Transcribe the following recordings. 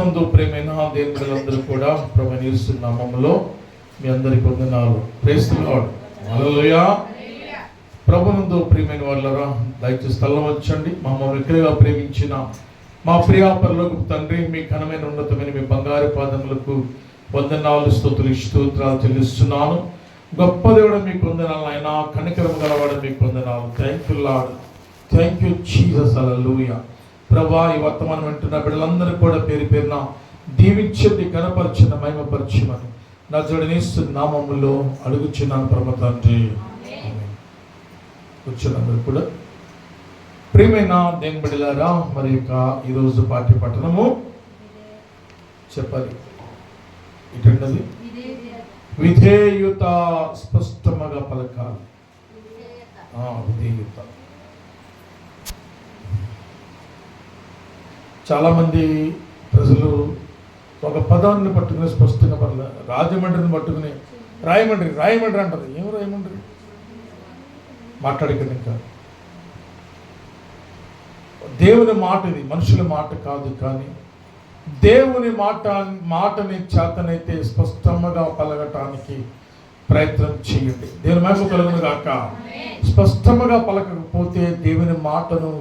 ప్రభునందు ప్రేమైన దేవుని బిడ్డలందరూ కూడా ప్రభువైన యేసు నామములో మీ అందరికి వందనాలు. Praise the Lord. హల్లెలూయా. ప్రభునందు ప్రియమైన వాళ్ళరా, దయచేసి తలవంచండి. మమ్మల్ని ఎక్కువగా ప్రేమించిన మా ప్రియ పరలోకపు తండ్రి, మీ ఘనమైన ఉన్నతమైన మీ బంగారు పాదములకు వందనాలు, స్తుతులు, స్తోత్రాలు చెల్లిస్తున్నాను. గొప్ప దేవుడు మీకు వందనాలు ఆయన, కనికరం గలవాడు మీకు వందనాలు. Thank you Lord, thank you Jesus. హల్లెలూయా. ప్రభా, ఈ వర్తమానం వింటున్న బిడ్డలందరూ కూడా పేరు పేరున దీవించండి, ఘనపరచండి, మహిమపరచమని నజరేయుడైన యేసు నామములో అడుగుచున్నాను ప్రభు తండ్రి. కూర్చున్నందరూ కూడా ప్రియమైన దేవుని బిడ్డలారా, మరి ఈరోజు పాఠ్య పఠనము చెప్పాలి. ఇటండి విధేయుత స్పష్టముగా పలకాలి. విధేయుత. చాలామంది ప్రజలు ఒక పదాన్ని పట్టుకుని స్పష్టంగా పడలే. రాజమండ్రిని పట్టుకుని రాయమండ్రి అంటారు. ఏం రాయమండ్రి మాట్లాడకండి. ఇంకా దేవుని మాట, ఇది మనుషుల మాట కాదు, కానీ దేవుని మాటని చేతనైతే స్పష్టంగా పలకటానికి ప్రయత్నం చేయండి. దేవుని మహిమ కలుగును గాక. స్పష్టంగా పలకకపోతే దేవుని మాటను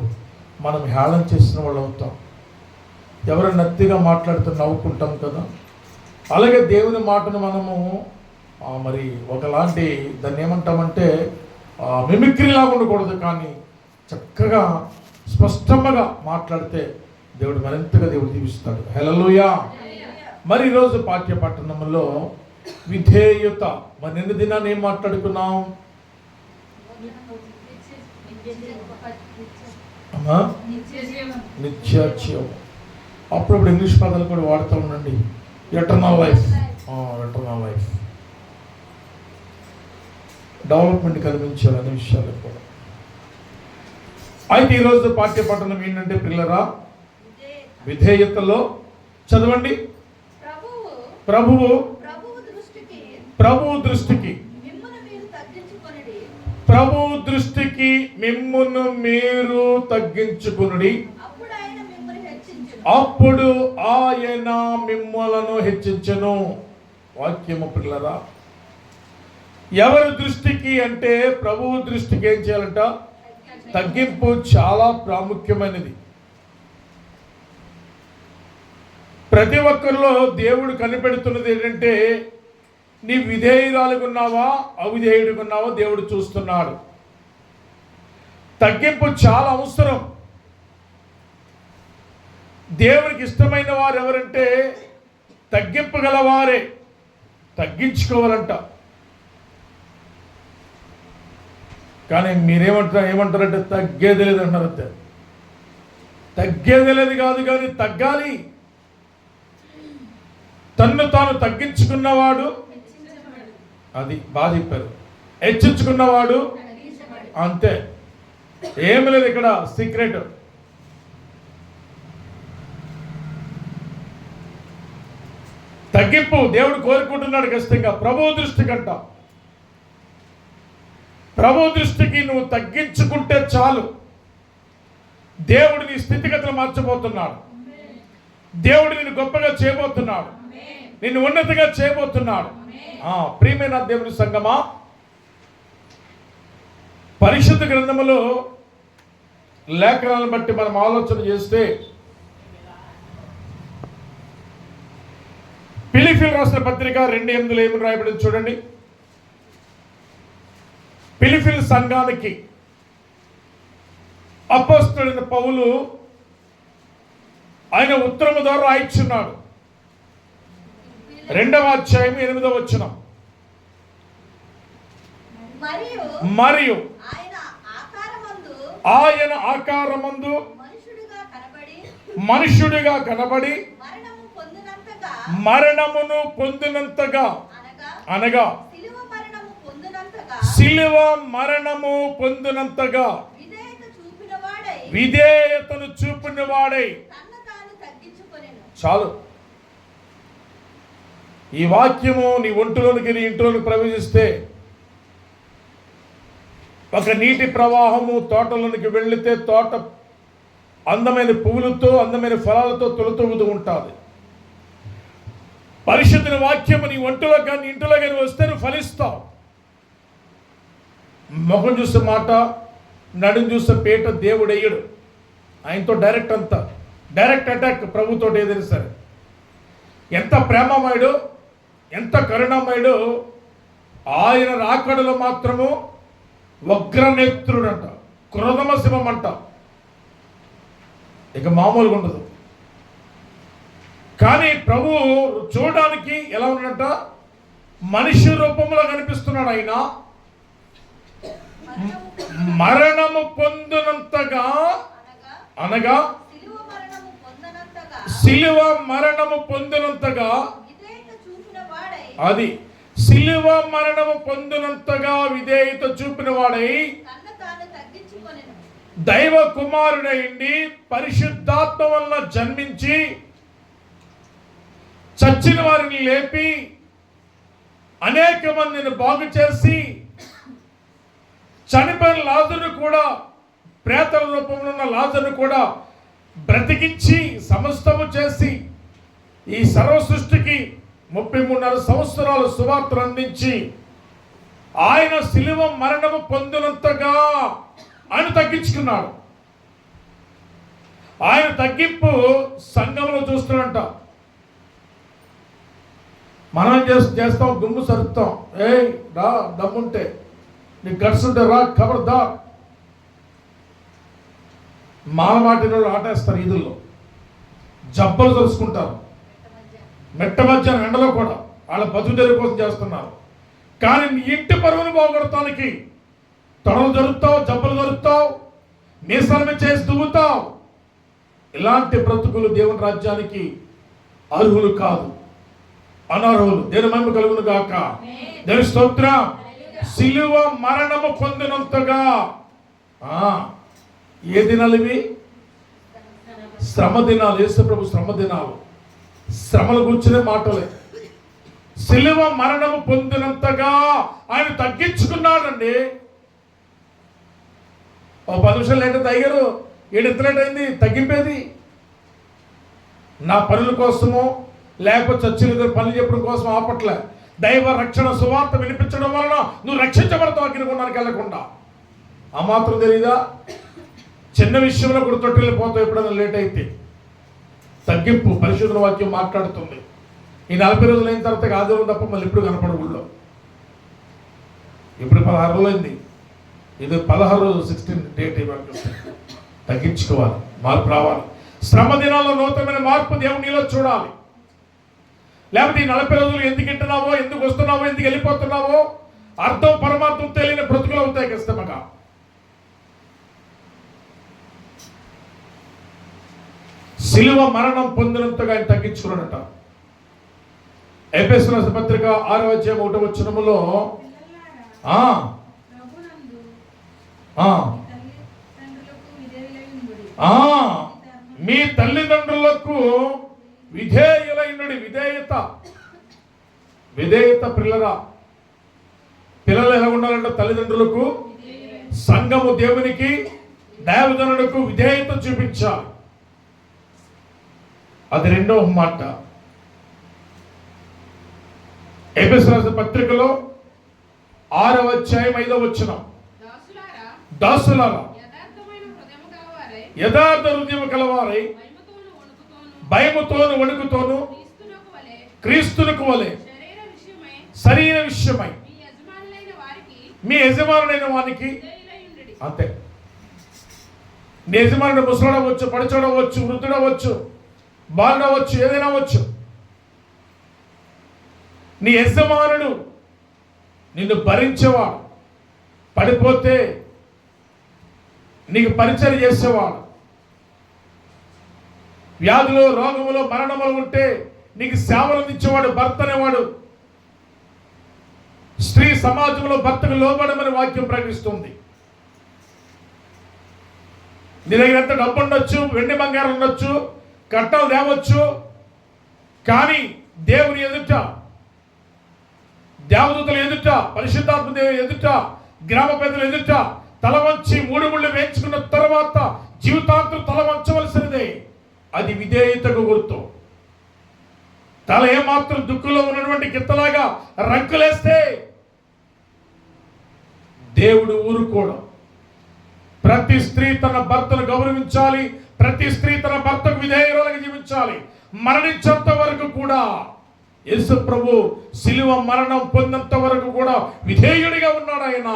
మనం హేళన చేసిన వాళ్ళు అవుతాం. ఎవరైనా నత్తిగా మాట్లాడుతూ నవ్వుకుంటాం కదా. అలాగే దేవుని మాటను మనము మరి ఒకలాంటి దాన్ని ఏమంటామంటే మిమిక్రీ లాగా ఉండకూడదు, కానీ చక్కగా స్పష్టంగా మాట్లాడితే దేవుడు మరింతగా దేవుడు దీవిస్తాడు. హల్లెలూయా. మరి ఈరోజు పాఠ్య పట్టణంలో విధేయత. మరి నిన్న దినాన్ని ఏం మాట్లాడుకున్నాం? నిత్యజీవం. అప్పుడప్పుడు ఇంగ్లీష్ పదాలు కూడా వాడుతూ ఉండండి. Eternal life, eternal life, development కనిపించాలి అనే విషయాలు కూడా. అయితే ఈరోజు పాఠ్య పఠనం ఏంటంటే పిల్లరా, విధేయతలో చదవండి. ప్రభువు దృష్టికి మిమ్మును మీరు తగ్గించుకొనుడి, అప్పుడు ఆయన మిమ్మలను హెచ్చించెను. వాక్యము పిల్లరా, ఎవరి దృష్టికి అంటే ప్రభువు దృష్టికి ఏం చేయాలంట? తగ్గింపు చాలా ప్రాముఖ్యమైనది. ప్రతి ఒక్కరిలో దేవుడు కనిపెడుతున్నది ఏంటంటే, నీ విధేయురాలుగా ఉన్నావా, అవిధేయుడిగా ఉన్నావా దేవుడు చూస్తున్నాడు. తగ్గింపు చాలా అవసరం. దేవునికి ఇష్టమైన వారు ఎవరంటే తగ్గింపు గలవారే. తగ్గించుకోవాలంట. కానీ ఏమంటారంటే తగ్గేది లేదు అంటారు. అంతే, తగ్గేది లేదు కాదు, కానీ తగ్గాలి. తన్ను తాను తగ్గించుకున్నవాడు, అది బాగా చెప్పారు, హెచ్చించుకున్నవాడు అంతే. ఏమి లేదు ఇక్కడ సీక్రెట్. తగ్గింపు దేవుడు కోరుకుంటున్నాడు ఖచ్చితంగా. ప్రభు దృష్టి కంట, ప్రభు దృష్టికి నువ్వు తగ్గించుకుంటే చాలు. దేవుడు నీ స్థితిగతులు మార్చబోతున్నాడు. దేవుడు నిన్ను గొప్పగా చేయబోతున్నాడు, నిన్ను ఉన్నతిగా చేయబోతున్నాడు. ప్రియమైన దేవుని సంగమా, పరిశుద్ధ గ్రంథములో లేఖనాలను బట్టి మనం ఆలోచన చేస్తే, ఫిలిప్పీయులకు రాసిన పత్రిక 2:8 ఏమని రాయబడింది చూడండి. ఫిలిప్పీ సంఘానికి అపోస్తలుడైన పౌలు ఆయన ఉత్తరము ద్వారా రాయిచున్నాడు. 2వ అధ్యాయం 8వ వచనం. మరియు ఆయన ఆకారమందు మనుష్యుడిగా కనబడి మరణమును పొందినంతగా, అనగా శిలువ మరణము పొందినంతగా విధేయతను చూపిన వాడై. చాలు. ఈ వాక్యము నీ ఒంటిలోనికి, నీ ఇంట్లోనికి ప్రవేశిస్తే ఒక నీటి ప్రవాహము తోటలోనికి వెళితే తోట అందమైన పువ్వులతో, అందమైన ఫలాలతో తొలతూగుతూ ఉంటుంది. పరిశుద్ధుని వాక్యము నీ ఒంటిలో కానీ ఇంటిలో కానీ వస్తే నువ్వు ఫలిస్తావు. ముఖం చూసే మాట, నడుం చూసే పీట దేవుడు అయ్యడు. ఆయనతో డైరెక్ట్ అంతా డైరెక్ట్ అటాక్. ప్రభుతో ఏదైనా సరే ఎంత ప్రేమమయుడు, ఎంత కరుణమయుడు. ఆయన రాకడలో మాత్రము వగ్రనేత్రుడంట, క్రోధమ శివం అంట. ఇక మామూలుగా ఉండదు. కానీ ప్రభు చూడడానికి ఎలా ఉన్నాడంట? మనిషి రూపంలో కనిపిస్తున్నాడు. ఆయన మరణము పొందినంతగా, అనగా సిలువ మరణము పొందినంతగా, అది సిలువ మరణము పొందినంతగా విధేయత చూపిన వాడై దైవ కుమారుడైండి పరిశుద్ధాత్మ వలన జన్మించి చచ్చిన వారిని లేపి అనేక మందిని బాగు చేసి చనిపోయిన లాజరును కూడా, ప్రేతల రూపంలో ఉన్న లాజరును కూడా బ్రతికించి సమస్తము చేసి ఈ సర్వ సృష్టికి 33.5 సంవత్సరాలు సువార్తను అందించి ఆయన శిలువ మరణము పొందినంతగా ఆయన తగ్గించుకున్నాడు. ఆయన తగ్గింపు సంఘంలో చూస్తున్నంట. మనం చేస్తాం, గుమ్ము సరుతాం. రా, దమ్ముంటే నీకు గట్స్ ఉంటే రా, ఖబర్దా. మాలమాటిలో ఆటేస్తారు, ఈదుల్లో జబ్బలు తెలుసుకుంటారు. మెట్ట మధ్యాహ్నం ఎండలో కూడా వాళ్ళ బతుకుదెరువు కోసం చేస్తున్నారు. కానీ నీ ఇంటి పరువును పోగొడటానికి తొడలు జరుపుతావు, జబ్బలు జరుపుతావు, మీసాల చేసి దువ్వుతావు. ఇలాంటి బ్రతుకులు దేవుని రాజ్యానికి అర్హులు కాదు, అనర్హులు. దేవుని మహిమ కలుగును గాక. దేవుని స్తోత్రం. సిలువ మరణము పొందినంతగా. ఏ దినాలు ఇవి? శ్రమ దినాలు. యేసు ప్రభు శ్రమ దినాలు. శ్రమలు కూర్చునే మాటలే. సిలువ మరణము పొందినంతగా ఆయన తగ్గించుకున్నాడండి. ఓ 10 నిమిషాలు లేట్ అయ్యారు, 7 లేట్ అయింది, తగ్గింపేది. నా పనుల కోసము లేకపోతే చర్చిల పనులు చెప్పడం కోసం ఆపట్లే. దైవ రక్షణ సువార్త వినిపించడం వలన నువ్వు రక్షించబడతావు అగ్నిగుండానికి వెళ్ళకుండా. ఆ మాత్రం తెలీదా? చిన్న విషయంలో కూడా తొట్టిల్లిపోతావు ఎప్పుడైనా లేట్ అయితే. తగ్గింపు పరిశుద్ధ వాక్యం మాట్లాడుతుంది. ఈ 40 రోజులు అయిన తర్వాత ఆదివారం తప్ప మళ్ళీ ఇప్పుడు కనపడు ఊళ్ళో. ఇప్పుడు 16 రోజులు అయింది, ఇది 16 రోజు 16 డేట్ ఇవ్వాలి. తగ్గించుకోవాలి, మార్పు రావాలి. శ్రమ దినాల్లో నూతనమైన మార్పు దేవుడు నీలో చూడాలి. లేకపోతే ఈ 40 రోజులు ఎందుకు ఇంటున్నావో, ఎందుకు వస్తున్నావో, ఎందుకు వెళ్ళిపోతున్నావో అర్థం పరమార్థం తెలియని బ్రతుకులు అవుతాయి కష్టమగా. సిలువ మరణం పొందినంతగా ఆయన తగ్గించుకున్నాడట. ఎఫెసీయుల రాసిన పత్రిక 6వ అధ్యాయం 1వ వచనములో మీ తల్లిదండ్రులకు విధేయులైనడి. విధేయత, విధేయత. పిల్లలు ఎలా ఉండాలంటే తల్లిదండ్రులకు, సంఘము దేవునికి, దైవజనులకు విధేయత చూపించాలి. అది 2వ మాట. ఎఫెసీయుల రాసిన పత్రికలో 6వ అధ్యాయం 5వ వచనం, దాసులారా యథార్థ హృదయము కలవారై భయముతోను వణుకుతోను క్రీస్తునకు వలె శరీర విషయమై మీ యజమానులైన వారికి. అంతే. నీ యజమానుడు ముసలాడవచ్చు, పడిచోడవచ్చు, వృద్ధుడవచ్చు, బాలుడవచ్చు, ఏదైనా అవచ్చు. నీ యజమానుడు నిన్ను భరించేవాడు, పడిపోతే నీకు పరిచయం చేసేవాడు, వ్యాధులు, రోగములు, మరణములు ఉంటే నీకు సేవలు అందించేవాడు భర్త అనేవాడు. స్త్రీ సమాజంలో భర్తకు లోబడమని వాక్యం ప్రకటిస్తుంది. నీ దగ్గర ఎంత డబ్బు ఉండొచ్చు, వెండి బంగారం ఉండొచ్చు, కట్టాలు తేవచ్చు, కానీ దేవుని ఎదుట, దేవదూతల ఎదుట, పరిశుద్ధాత్మ దేవుని ఎదుట, గ్రామ పెద్దల ఎదుట తల వంచి 3 ముళ్ళు వేయించుకున్న తర్వాత జీవితాంతం తల వంచవలసినదే. అది విధేయతకు గుర్తు. తల ఏమాత్రం దుక్కులో ఉన్నటువంటి గిత్తలాగా రంకులేస్తే దేవుడు ఊరుకోవడం. ప్రతి స్త్రీ తన భర్తను గౌరవించాలి, ప్రతి స్త్రీ తన భర్తకు విధేయురాలుగా జీవించాలి. మరణించేంత వరకు కూడా యేసు ప్రభు శిలువ మరణం పొందేంత వరకు కూడా విధేయుడిగా ఉన్నాడు ఆయన.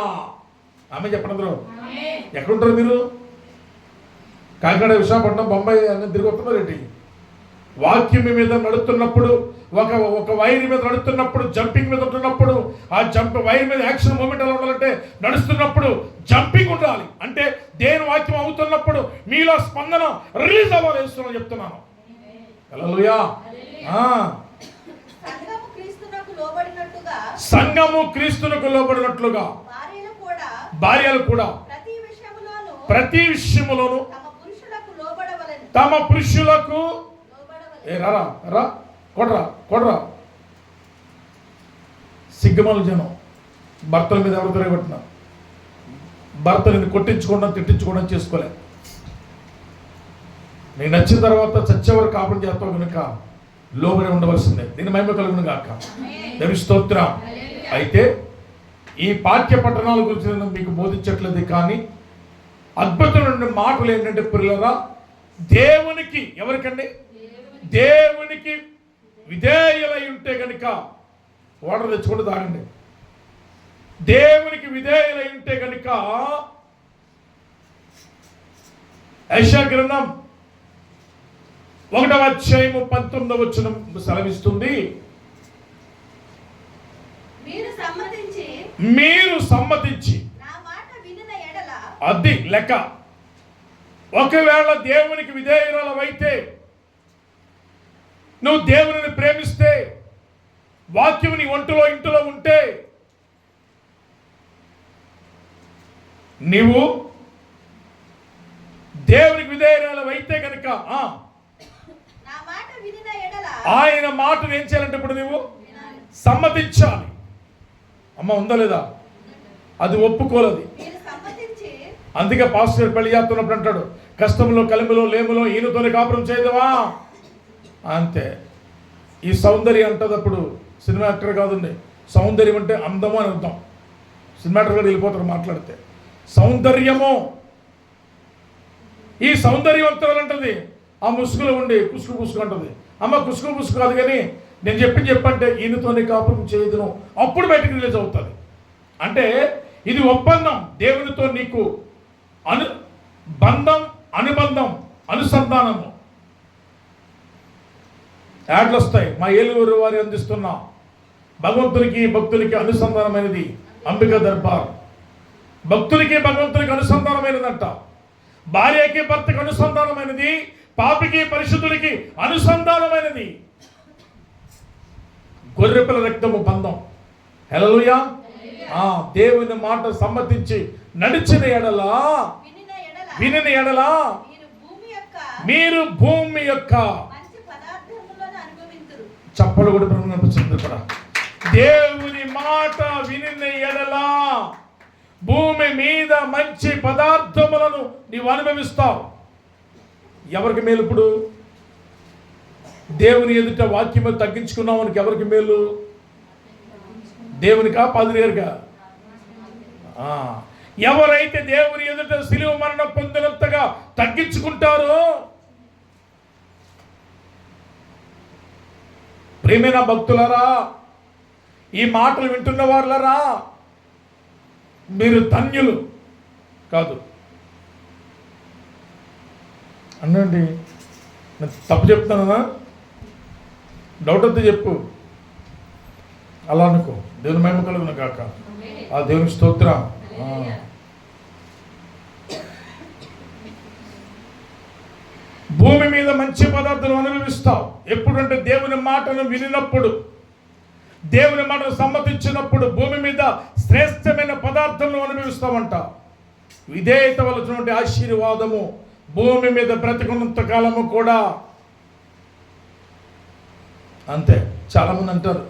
ఆమె చెప్పండి అందరూ. ఎక్కడుంటారు మీరు? కాకినాడ, విశాఖపట్నం, బొంబాయి అన్నీ తిరిగి వస్తున్నారు ఏంటి? వాక్యం మీద నడుస్తున్నప్పుడు, ఒక వైర్ మీద నడుస్తున్నప్పుడు, జంపింగ్ మీద ఉంటున్నప్పుడు, ఆ వైర్ మీద యాక్షన్ మూమెంట్ ఎలా ఉండాలంటే నడుస్తున్నప్పుడు జంపింగ్ ఉండాలి. అంటే దేని వాక్యం అవుతున్నప్పుడు మీలో స్పందన రిలీజ్ అవ్వాలి. వేస్తున్నాను చెప్తున్నాను. హల్లెలూయా. సంఘము క్రీస్తునకు లోబడినట్లుగా భార్యలు కూడా ప్రతి విషయములోను తమ పురుషులకు కొడరా సిగ్గమల జనం భర్తల మీద ఎవరు తిరగబెట్టినా భర్తని కొట్టించుకోవడం తిట్టించుకోవడం చేసుకోలే. నీకు నచ్చిన తర్వాత చచ్చేవారు కాపురం చేస్తావు కనుక లోబడి ఉండవలసిందే. దీని మహిమ కలుగును గాక. దేవుని స్తోత్రం. అయితే ఈ పాఠ్య పట్టణాల గురించి నేను మీకు బోధించట్లేదు, కానీ అద్భుతమైన మాటలు ఏంటంటే పిల్లరా, దేవునికి ఎవరికండి? దేవునికి విధేయులై ఉంటే కనుక వాటర్ తెచ్చుకుంటూ తాగండి. దేవునికి విధేయులై ఉంటే కనుక యెషయా గ్రంథం 1వ అధ్యాయము 19వ వచనం సెలవిస్తుంది, మీరు సమ్మతించి అది లెక్క. ఒకవేళ దేవునికి విధేయురాలవైతే, నువ్వు దేవుని ప్రేమిస్తే, వాక్యం నీ ఒంటిలో ఇంటిలో ఉంటే, నీవు దేవునికి విధేయురాలవైతే కనుక ఆయన మాటను ఏం చేయాలంటే ఇప్పుడు నువ్వు సమ్మతించాలి. అమ్మ ఉందా లేదా? అది ఒప్పుకోలేదు. అందుకే పాస్టర్ పెళ్లి చేస్తున్నప్పుడు అంటాడు, కష్టంలో కలిమిలో లేములో ఈయనతోనే కాపురం చేయదవా అంతే. ఈ సౌందర్యం అంటదప్పుడు సినిమా యాక్టర్ కాదండి. సౌందర్యం అంటే అందము అని అర్థం. సినిమా యాక్టర్ కూడా వెళ్ళిపోతారు మాట్లాడితే. సౌందర్యము, ఈ సౌందర్యవంతులు అంటది ఆ ముసుగులో ఉండి కుసుకు పుసుకు అంటది. అమ్మ కుసుకు పుసుకు కాదు, కానీ నేను చెప్పంటే ఈయనతోనే కాపురం చేయదును, అప్పుడు బయటకు రిలీజ్ అవుతుంది. అంటే ఇది ఒప్పందం. దేవునితో నీకు బంధం, అనుబంధం, అనుసంధానము. యాడ్లు వస్తాయి. మా ఏలూరు వారి అందిస్తున్న భగవంతునికి భక్తులకి అనుసంధానమైనది అంబికా దర్బార్. భక్తులకి భగవంతునికి అనుసంధానమైనదంట. భార్యకి భర్తకి అనుసంధానమైనది, పాపికి పరిశుద్ధుడికి అనుసంధానమైనది. గొర్రెపిల్ల రక్తము బంధం. హల్లెలూయా. దేవుని మాట సమ్మతించి నడిచిన ఎడలా, వినిన ఎడలా మీరు భూమి యొక్క చప్పలు కూడా అనిపించింది కూడా. దేవుని మాట వినిన ఎడలా భూమి మీద మంచి పదార్థములను నీవు అనుభవిస్తావు. ఎవరికి మేలు? ఇప్పుడు దేవుని ఎదుట వాక్యము తగ్గించుకున్నావు మనకి ఎవరికి మేలు? దేవునికా, పాదిరి గారికా? ఎవరైతే దేవుని ఎదుట శిలువ మరణం పొందినంతగా తగ్గించుకుంటారో, ప్రియమైన భక్తులరా, ఈ మాటలు వింటున్న వాళ్ళరా, మీరు ధన్యులు. కాదు అనండి, నేను తప్పు చెప్తానా? డౌట్ వద్దు చెప్పు. అలా అనుకో. దేవుని మహిమ కలుగును గాక. ఆ దేవుని స్తోత్రం. భూమి మీద మంచి పదార్థాలు అనుభవిస్తావు. ఎప్పుడంటే దేవుని మాటను వినినప్పుడు, దేవుని మాటను సమ్మతించినప్పుడు భూమి మీద శ్రేష్టమైన పదార్థాలను అనుభవిస్తామంట. విధేయత వలసినటువంటి ఆశీర్వాదము భూమి మీద బ్రతికున్నంత కాలము కూడా అంతే. చాలామంది అంటారు,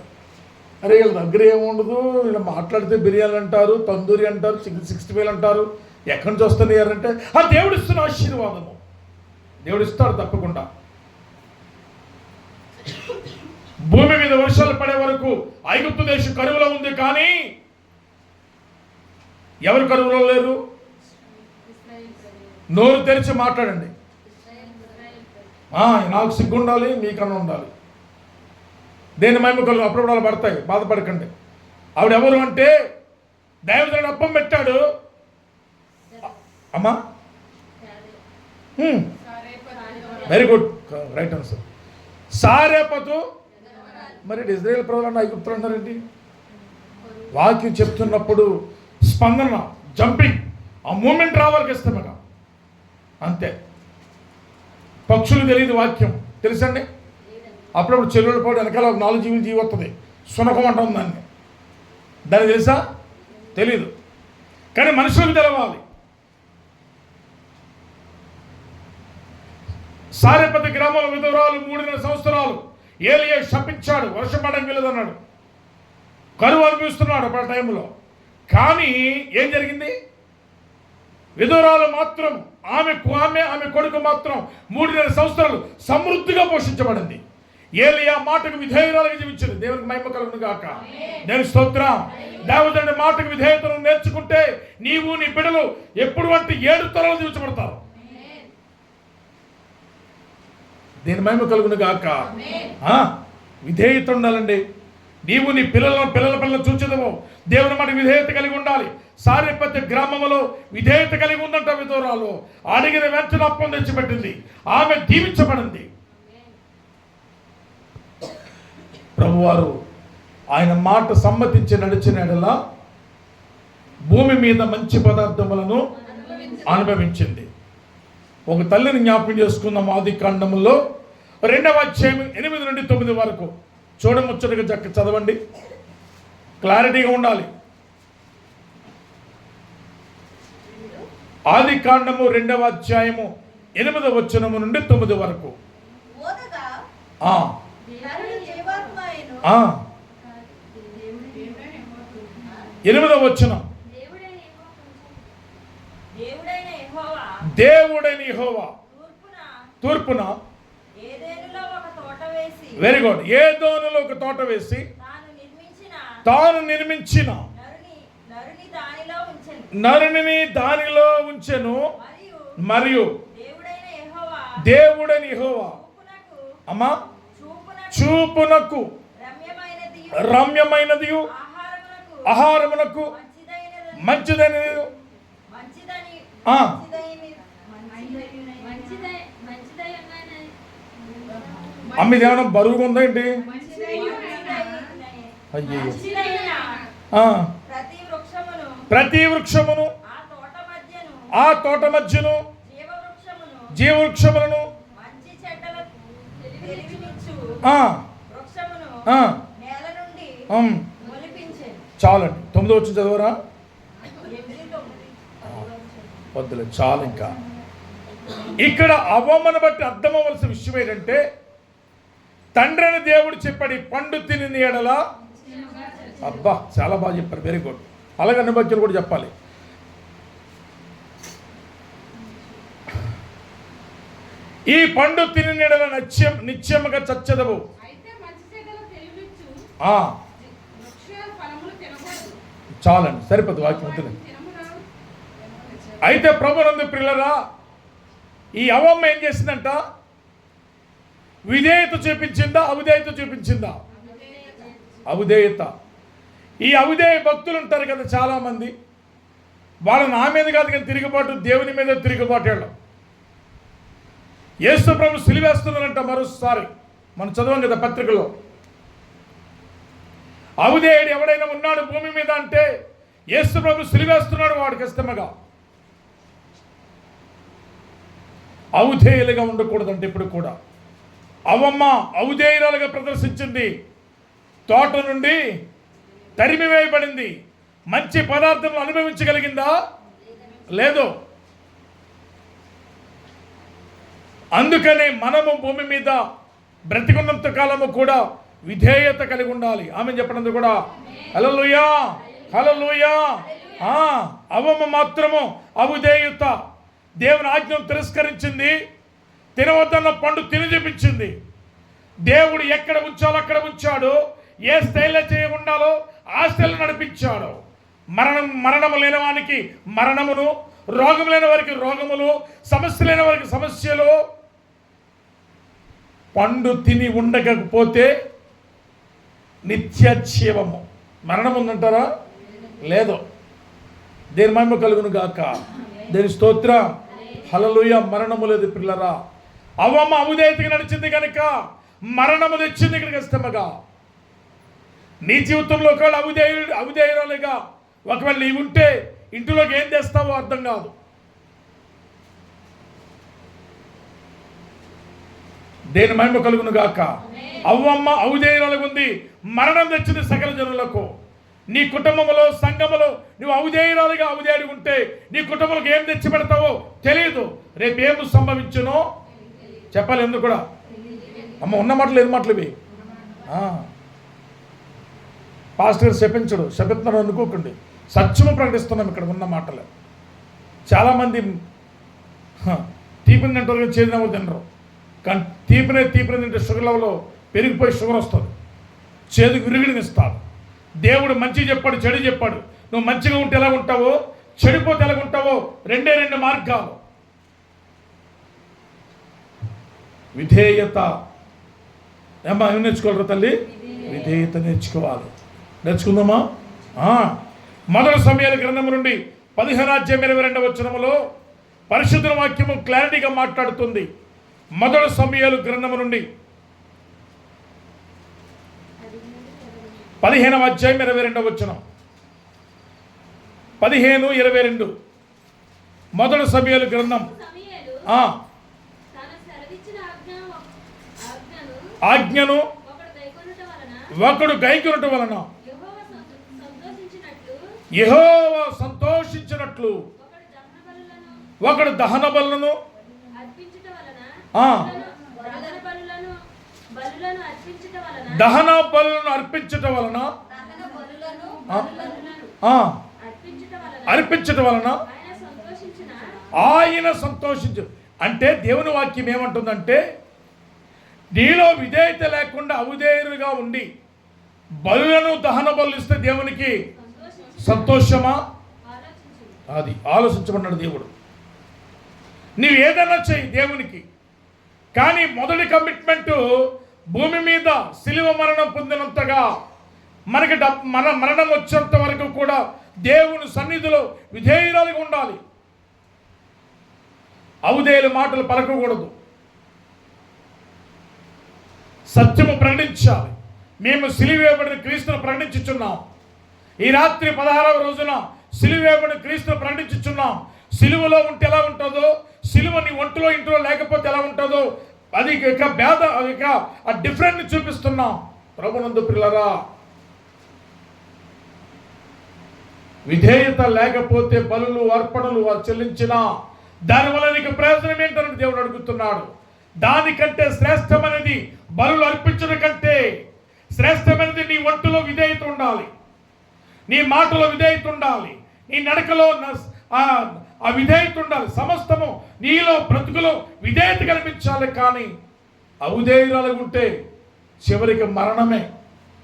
అరే వీళ్ళ దగ్గర ఏముండదు, వీళ్ళు మాట్లాడితే బిర్యానీ అంటారు, తందూరి అంటారు, 65 అంటారు, ఎక్కడి నుంచి వస్తున్నారంటే ఆ దేవుడు ఇస్తున్న ఆశీర్వాదము. దేవుడు ఇస్తాడు తప్పకుండా. మీద వర్షాలు పడే వరకు ఐగుప్తు దేశం కరువులో ఉంది. కానీ ఎవరు కరువులో లేరు? నోరు తెరిచి మాట్లాడండి. నాకు సిగ్గు ఉండాలి, మీకన్నా ఉండాలి. దేని మహిమకలు అప్పుడప్పుడు వాళ్ళు పడతాయి, బాధపడకండి. ఆవిడ ఎవరు అంటే దైవజనుడు అప్పం పెట్టాడు. అమ్మా వెరీ గుడ్, రైట్ ఆన్సర్. సారేపతు. మరి ఇజ్రాయేల్ ప్రజలు ఐగుప్తులు అన్నారండి. వాక్యం చెప్తున్నప్పుడు స్పందన, జంపింగ్, ఆ మూమెంట్ రావాలి ఖచ్చితంగా. అంతే. పక్షులు తెలియదు, వాక్యం తెలుసండి. అప్పుడప్పుడు చెల్లుడు పాడు వెనకాల ఒక 4 జీవులు జీవి వస్తుంది, సునకం అంటాం దాన్ని. దాన్ని తెలుసా? తెలీదు. కానీ మనుషులకు తెలవాలి. సారెపతి గ్రామంలో విధవరాలు 3.5 సంవత్సరాలు ఏలియా శపించాడు, వర్షం పడడం వీలదన్నాడు, కరువు అనిపిస్తున్నాడు అప్పుడు టైంలో. కానీ ఏం జరిగింది? విధవరాలు మాత్రం ఆమె కొడుకు మాత్రం 3.5 సంవత్సరాలు సమృద్ధిగా పోషించబడింది. ఏలియా మాటకు విధేయురాలుగా జీవించింది. దేవునికి మహిమ కలుగును గాక. దేవుని స్తోత్రం. దైవజనుడి మాటకు విధేయతను నేర్చుకుంటే నీవు నీ బిడ్డలు ఎప్పుడు అంటే 7 తరాలు జీవించబడతారు. దేని మహిమ కలుగును గాక. విధేయత ఉండాలండి. నీవు నీ పిల్లలను చూచేదవు. దేవుని మాట విధేయత కలిగి ఉండాలి. సారెపతి గ్రామంలో విధేయత కలిగి ఉందంట విధవరాలు. అడిగిన వెంటనే అప్పం తెచ్చిపెట్టింది. ఆమె దీవించబడింది. ప్రభువారు ఆయన మాట సమ్మతించి నడిచిన ఎడల భూమి మీద మంచి పదార్థములను అనుభవించింది. ఒక తల్లిని జ్ఞాపకం చేసుకున్నాం. ఆదికాండములో 2వ అధ్యాయం 8 నుండి 9 వరకు చూడముచ్చటగా చదవండి. క్లారిటీగా ఉండాలి. ఆదికాండము 2వ అధ్యాయము 8వ వచనము నుండి 9 వరకు. 8వ వచనం. దేవుడైన యెహోవా తూర్పున, వెరీ గుడ్, ఏదోనులో ఒక తోట వేసి తాను నిర్మించిన నరుని దానిలో ఉంచెను. మరియు దేవుడైన యెహోవా అమ్మా చూపునకు రమ్యమైనది, ఆహారమునకు మంచిదని. అమ్మ ఇదేమన్నా బరువుగా ఉందా ఏంటి? అయ్యో. ప్రతి వృక్షమును ఆ తోట మధ్యను జీవవృక్షములను చాలండి. 9వ వచనం చదవరా? వద్దులే, చాలు. ఇంకా ఇక్కడ అవ్వమ్మను బట్టి అర్థం అవ్వాల్సిన విషయం ఏంటంటే, తండ్రి అని దేవుడు చెప్పాడు, పండు తిని ఎడల. అబ్బా, చాలా బాగా చెప్పారు, వెరీ గుడ్. అలాగే అన్ని బచ్చులు కూడా చెప్పాలి. ఈ పండు తిని ఎడల నిత్యముగా చచ్చదవు. చాలండి, సరిపోదు వాక్యం వద్దులే. అయితే ప్రభునందు ప్రియులరా, ఈ అవ్వమ్మ ఏం చేసిందంట? విధేయత చూపించిందా, అవిధేయత చూపించిందా? అవిధేయత. ఈ అవిధేయ భక్తులు ఉంటారు కదా చాలామంది, వాళ్ళు నా మీద కాదు కానీ తిరుగుబాటు, దేవుని మీద తిరుగుబాటు. వెళ్ళం యేసు ప్రభు సిలివేస్తున్నారంట. మరోసారి మనం చదవం కదా పత్రికలో. అవిధేయుడు ఎవడైనా ఉన్నాడు భూమి మీద అంటే యేసు ప్రభు సిలివేస్తున్నాడు వాడికి ఇష్టముగా. అవిధేయులుగా ఉండకూడదంటే ఇప్పుడు కూడా. అవ్వమ్మ అవిధేయురాలుగా ప్రదర్శించింది. తోట నుండి తరిమివేయబడింది. మంచి పదార్థం అనుభవించగలిగిందా? లేదు. అందుకనే మనము భూమి మీద బ్రతికున్నంత కాలము కూడా విధేయత కలిగి ఉండాలి. ఆమె చెప్పినందుకు కూడా హల్లెలూయా, హల్లెలూయా. అవ్వమ్మ మాత్రము అవిధేయత, దేవుని ఆజ్ఞను తిరస్కరించింది. తినవద్దన్న పండు తిని చూపించింది. దేవుడు ఎక్కడ ఉంచాలో అక్కడ ఉంచాడు. ఏ స్టైల్లో చేయ ఉండాలో ఆ స్టైల్లో నడిపించాడు. మరణము లేని వారికి మరణమును, రోగం లేని వారికి రోగములు, సమస్య లేని వారికి సమస్యలు. పండు తిని ఉండకపోతే నిత్యజీవము. మరణం ఉందంటారా? లేదు. దేని మహిమ కలుగును గాక. దేని స్తోత్రం. హల్లెలూయా. మరణము లేదు పిల్లరా. అవ్వమ్మ అవిధేయతగా నడిచింది కనుక మరణము తెచ్చింది ఇక్కడికి ఇష్టమగా. నీ జీవితంలో ఒకవేళ అవిధేయురాలుగా ఒకవేళ నీవు ఉంటే ఇంటిలోకి ఏం చేస్తావో అర్థం కాదు. దేని మహిమ కలుగును గాక. అవ్వమ్మ అవిధేయురాలుగా ఉంది, మరణం తెచ్చింది సకల జనులకు. నీ కుటుంబంలో సంఘములో నువ్వు అవిధేయురాలుగా అవిధేయుడు ఉంటే నీ కుటుంబంలోకి ఏం తెచ్చి పెడతావో తెలియదు. రేపు ఏమి సంభవించునో చెప్పాలి. ఎందుకు కూడా అమ్మ ఉన్న మాటలు ఏది మాటలు ఇవి. పాస్టర్ గారు శపిస్తున్నారు అనుకోకండి. సత్యము ప్రకటిస్తున్నాం ఇక్కడ ఉన్న మాటలు. చాలామంది తీపిని తింటారు, చేదినవ్వు తినరు. కానీ తీపినే తింటే షుగర్ లెవెల్ పెరిగిపోయి షుగర్ వస్తుంది, చేదుకు విరుగుడినిస్తాడు. దేవుడు మంచి చెప్పాడు, చెడు చెప్పాడు. నువ్వు మంచిగా ఉంటే ఎలా ఉంటావో, చెడిపోతే ఎలా ఉంటావో రెండు మార్గాలు. విధేయత. ఏమా ఏం నేర్చుకోవాలరా తల్లి? విధేయత నేర్చుకోవాలి. నేర్చుకుందామా? మొదటి సమయాల గ్రంథము నుండి 15:22 పరిశుద్ధ వాక్యము క్లారిటీగా మాట్లాడుతుంది. మొదటి సమయాలు గ్రంథము నుండి 15:22 15:22 మొదటి సమయాలు గ్రంథం. ఆజ్ఞను ఒకడు గైకొనుట వలన యెహోవా సంతోషించినట్లు ఒకడు దహన బలులను అర్పించుట వలన ఆయన సంతోషించు. అంటే దేవుని వాక్యం ఏమంటుందంటే, నీలో విధేయత లేకుండా అవిధేయులుగా ఉండి బలులను దహన బలులు ఇస్తే దేవునికి సంతోషమా? అది ఆలోచించమన్నాడు దేవుడు. నీవు ఏదైనా చెయ్యి దేవునికి. కానీ మొదటి కమిట్మెంట్ భూమి మీద శిలువ మరణం పొందినంతగా మనకి మరణం వచ్చేంత వరకు కూడా దేవుని సన్నిధిలో విధేయురాలుగా ఉండాలి. అవిధేయుల మాటలు పలకకూడదు. సత్యము ప్రకటించాలి. మేము సిలువేయబడిన క్రీస్తును ప్రకటించుచున్నాం. ఈ రాత్రి 16వ రోజున సిలువేయబడిన క్రీస్తును ప్రకటించుచున్నాం. సిలువలో ఉంటే ఎలా ఉంటుందో, సిలువ నీ ఒంటిలో ఇంట్లో లేకపోతే ఎలా ఉంటుందో అది ఇక భేద ఇక ఆ డిఫరెంట్ చూపిస్తున్నాం. ప్రభునందు పిల్లరా, విధేయత లేకపోతే బలులు అర్పణలు వారు చెల్లించినా దానివల్ల నీకు ప్రయోజనం ఏంటని దేవుడు అడుగుతున్నాడు. దానికంటే శ్రేష్టమైనది బలులు అర్పించడం కంటే శ్రేష్టమైనది నీ ఒంటిలో విధేయత ఉండాలి, నీ మాటలో విధేయత ఉండాలి, నీ నడకలో ఆ విధేయత ఉండాలి. సమస్తము నీలో బ్రతుకులో విధేయత కనిపించాలి. కానీ అవిధేయురాలుగా ఉంటే చివరికి మరణమే.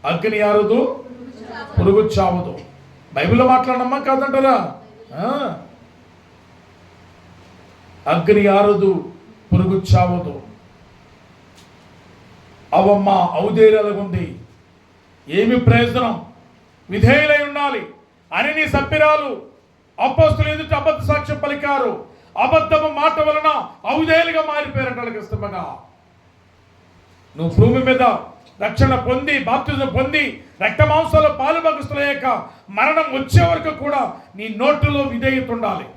అగ్ని ఆరదు, పురుగు చావదు. బైబిల్లో మాట్లాడమ్మా కాదంటారా? అగ్ని ఆరదు, పురుగు చావదు. అవమ్మ అవిధేయురాలుగా ఉంది, ఏమి ప్రయోజనం? విధేయులై ఉండాలి అని నీ సభ్యురాలు అపోస్తులు ఎదుట అబద్ధ సాక్ష్యం పలికారు. అబద్ధము మాట వలన అవిధేయులుగా మారిపోయారంట ఇష్టమగా. నువ్వు భూమి మీద రక్షణ పొంది బాప్తిజం పొంది రక్త మాంసాల పాలు భాగస్తులయ్యాక మరణం వచ్చే వరకు కూడా నీ నోటిలో విధేయత ఉండాలి,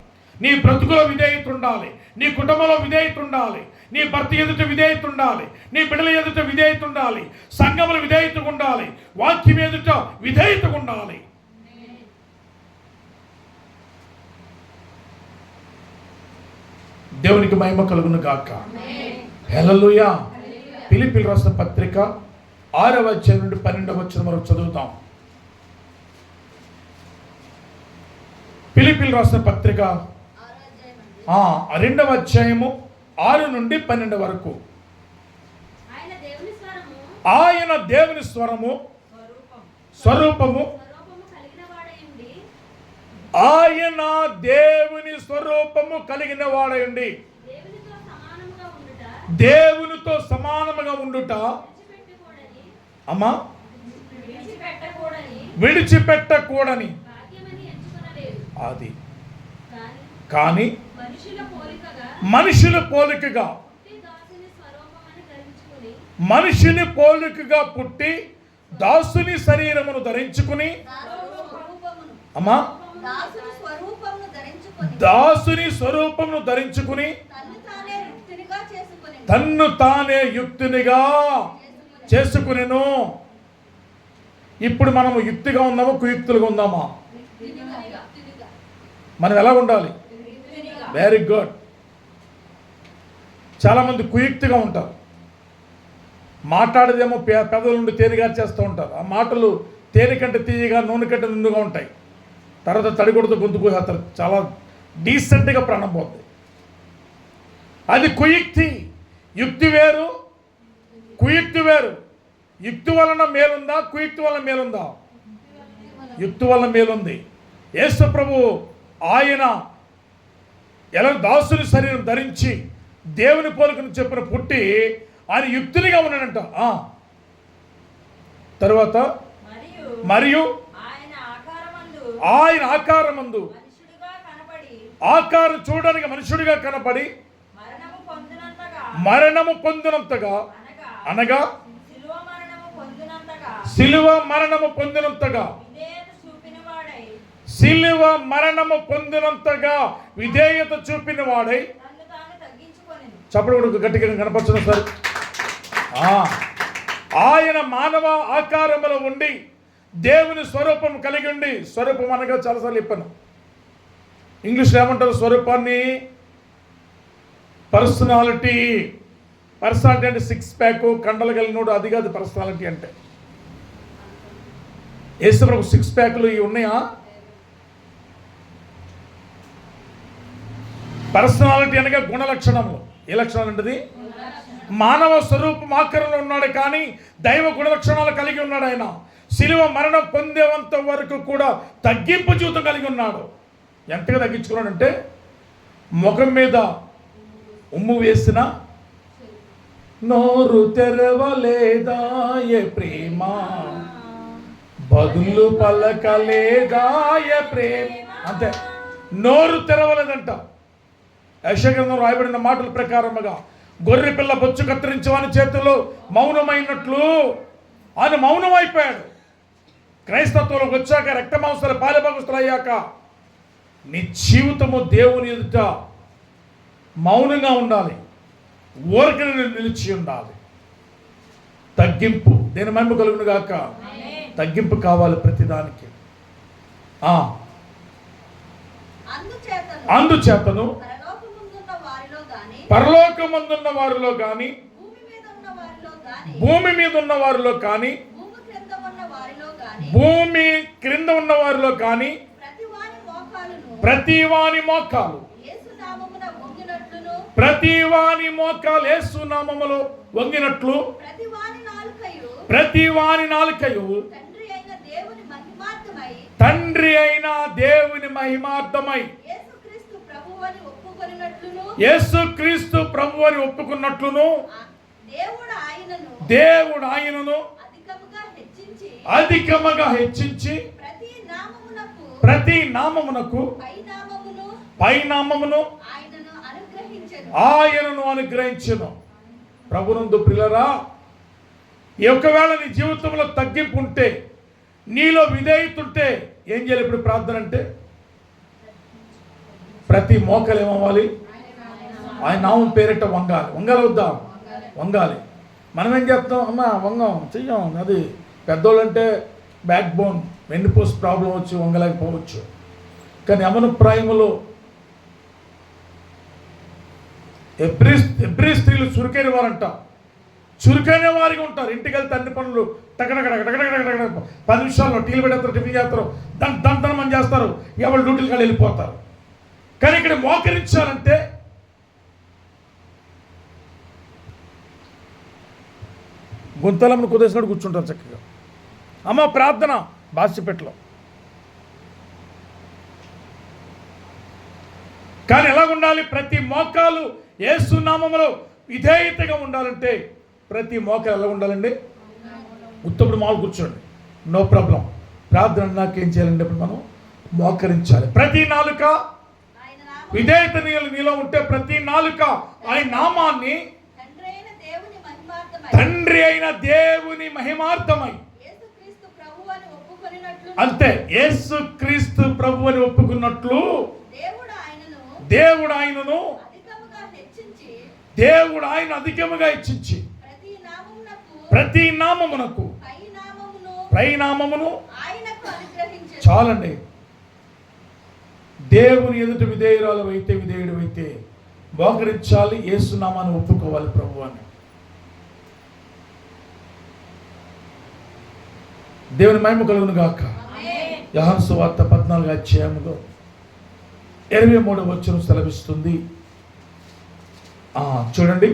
నీ బ్రతుకులో విధేయత ఉండాలి, నీ కుటుంబంలో విధేయత ఉండాలి, నీ భర్త ఎదుట విధేయత ఉండాలి, నీ బిడ్డల ఎదుట విధేయత ఉండాలి, సంఘములు విధేయత ఉండాలి, వాక్యం ఎదుట విధేయత ఉండాలి. దేవునికి మహిమ కలుగును గాక. హల్లెలూయా. ఫిలిప్పీయులకు రాసిన పత్రిక 6వ అధ్యాయం నుండి 12వ వచనం వరకు చదువుతాం. ఫిలిప్పీయులకు రాసిన పత్రిక 2వ అధ్యాయము 6 నుండి 12 వరకు. ఆయన దేవుని స్వరూపము, ఆయన దేవుని స్వరూపము కలిగిన వాడయుండి దేవునితో సమానముగా ఉండుట అమ్మా విడిచిపెట్టకూడని అది కానీ మనుషుల పోలికగా పుట్టి దాసుని శరీరమును ధరించుకుని అమ్మా దాసుని స్వరూపమును ధరించుకుని తన్ను తానే యుక్తునిగా చేసుకునేను. ఇప్పుడు మనము యుక్తిగా ఉందామా కుయుక్తులుగా ఉందామా? మనం ఎలా ఉండాలి? Very good. చాలామంది కుయుక్తిగా ఉంటారు. మాట్లాడేదేమో పెదవుల నుండి తేనెగా చేస్తూ ఉంటారు. ఆ మాటలు తేనె కంటే తీయగా, నూనె కంటే నుండుగా ఉంటాయి. తర్వాత తడిగొడుతూ గొంతు కోసేస్తారు. చాలా డీసెంట్గా ప్రాణం పోతుంది. అది కుయుక్తి. యుక్తి వేరు, కుయుక్తి వేరు. యుక్తి వలన మేలుందా, కుయుక్తి వలన మేలుందా? యుక్తి వలన మేలుంది. యేసు ప్రభు ఆయన ఎలా దాసుని శరీరం ధరించి దేవుని పోలికను చెప్పిన పుట్టి ఆయన యుక్తునిగా ఉన్నాడంట. తర్వాత మరియు ఆయన ఆకారమందు ఆకారం చూడడానికి మనుషుడిగా కనపడి మరణము పొందినంతగా అనగా సిలువ మరణము పొందినంతగా విధేయత చూపిన వాడై చప్పుడు గట్టిగా కనపరచడం సార్. ఆయన మానవ ఆకారములో ఉండి దేవుని స్వరూపం కలిగి ఉండి, స్వరూపం అనగా చాలాసార్లు చెప్పాను. ఇంగ్లీష్లో ఏమంటారు స్వరూపాన్ని? పర్సనాలిటీ అంటే 6 ప్యాక్ కండలు కలిగినోడు, అది కాదు పర్సనాలిటీ అంటే. యేసుప్రభు 6 ప్యాక్లు ఇవి ఉన్నాయా? పర్సనాలిటీ అనగా గుణ లక్షణములు. ఏ లక్షణాలు అంటది? మానవ స్వరూపం ఆకారంలో ఉన్నాడు, కానీ దైవ గుణ లక్షణాలు కలిగి ఉన్నాడు. ఆయన శిలువ మరణం పొందేంత వరకు కూడా తగ్గింపు జీవితం కలిగి ఉన్నాడు. ఎంతగా తగ్గించుకున్నాడంటే ముఖం మీద ఉమ్ము వేసిన నోరు తెరవలేదా ఏ ప్రేమ, బదులు పలకలేదా ఏ ప్రేమ. అంతే, నోరు తెరవలేదంట. యెషయా గ్రంథంలో రాయబడిన మాటల ప్రకారముగా గొర్రె పిల్ల బొచ్చు కత్తిరించి వాని చేతుల్లో మౌనమైనట్లు ఆయన మౌనం అయిపోయాడు. క్రైస్తత్వంలోకి వచ్చాక రక్త మాంసాల పాలభాగస్తులు అయ్యాక నీ జీవితము దేవుని ఎదుట మౌనంగా ఉండాలి, ఊరకని నిలిచి ఉండాలి. తగ్గింపు, దేని మహిమ కలుగును గాక. తగ్గింపు కావాలి ప్రతిదానికి. అందుచేతను పరలోకమందున్న వారిలో కానీ భూమి మీద ఉన్న వారిలో కానీ భూమి క్రింద ఉన్న వారిలో కానీ ప్రతివాని మోకాలు యేసు నామములో వంగినట్లు ప్రతివాని నాలుకయు తండ్రి అయిన దేవుని మహిమార్థమై యేసుక్రీస్తు ప్రభువు అని ఒప్పుకున్నట్లును దేవుడు ఆయనను అధికముగా హెచ్చించి ప్రతి నామమునకు పైనామమును ఆయనను అనుగ్రహించెను. ప్రభునందు ప్రియులారా, ఒకవేళ నీ జీవితంలో తగ్గింపు ఉంటే, నీలో విధేయత ఉంటే ఏం చేయాలి? ఇప్పుడు ప్రార్థన అంటే ప్రతి మోకలు ఏమవ్వాలి? ఆయన నామం పేరిట వంగాలి వద్దాం, వంగాలి. మనం ఏం చెప్తాం? అమ్మా వంగం చెయ్యం, అది పెద్దోళ్ళు అంటే బ్యాక్ బోన్, వెన్నుపూస ప్రాబ్లం వచ్చి వంగలేకపోవచ్చు. కానీ యమను ప్రాయములో ఎబ్రీ స్త్రీలు చురుకైన వారంట. చురుకైన వారికి ఉంటారు. ఇంటికి వెళ్తే అన్ని పనులు టగడగడ 10 నిమిషాల్లో టీలు పెట్టేస్తారు, టిఫిన్ చేస్తారు, దంతనం చేస్తారు, ఎవరు డ్యూటీలు కాళ్ళు వెళ్ళిపోతారు. కానీ ఇక్కడ మోకరించాలంటే గుంతలమ్మను కుదేసినట్టు కూర్చుంటారు చక్కగా. అమ్మ ప్రార్థన బాసిపెట్లో. కానీ ఎలా ఉండాలి? ప్రతి మోకాలు యేసు నామములో విధేయతగా ఉండాలంటే ప్రతి మోకాలు ఎలా ఉండాలండి? ఉత్తప్పుడు మాలు కూర్చోండి, నో ప్రాబ్లం. ప్రార్థన నాకేం చేయాలండి? ఇప్పుడు మనం మోకరించాలి. ప్రతి నాలుక విధేయత నీలో ఉంటే ప్రతి నాలుక ఆయన నామాన్ని తండ్రి అయిన దేవుని మహిమార్థమై అంతే యేసు క్రీస్తు ప్రభు అని ఒప్పుకున్నట్లు దేవుడు ఆయనను అధికముగా హెచ్చించి ప్రతి నామమునకు పైనామమును చాలండి. దేవుని ఎదుట విధేయురాలు అయితే విధేయుడు అయితే మోకరించాలి, యేసు నామాన్ని ఒప్పుకోవాలి ప్రభు అని. దేవుని మహిమ కలుగును గాక. యోహాను సువార్త 14వ అధ్యాయములో 23వ వచనం సెలవిస్తుంది. చూడండి,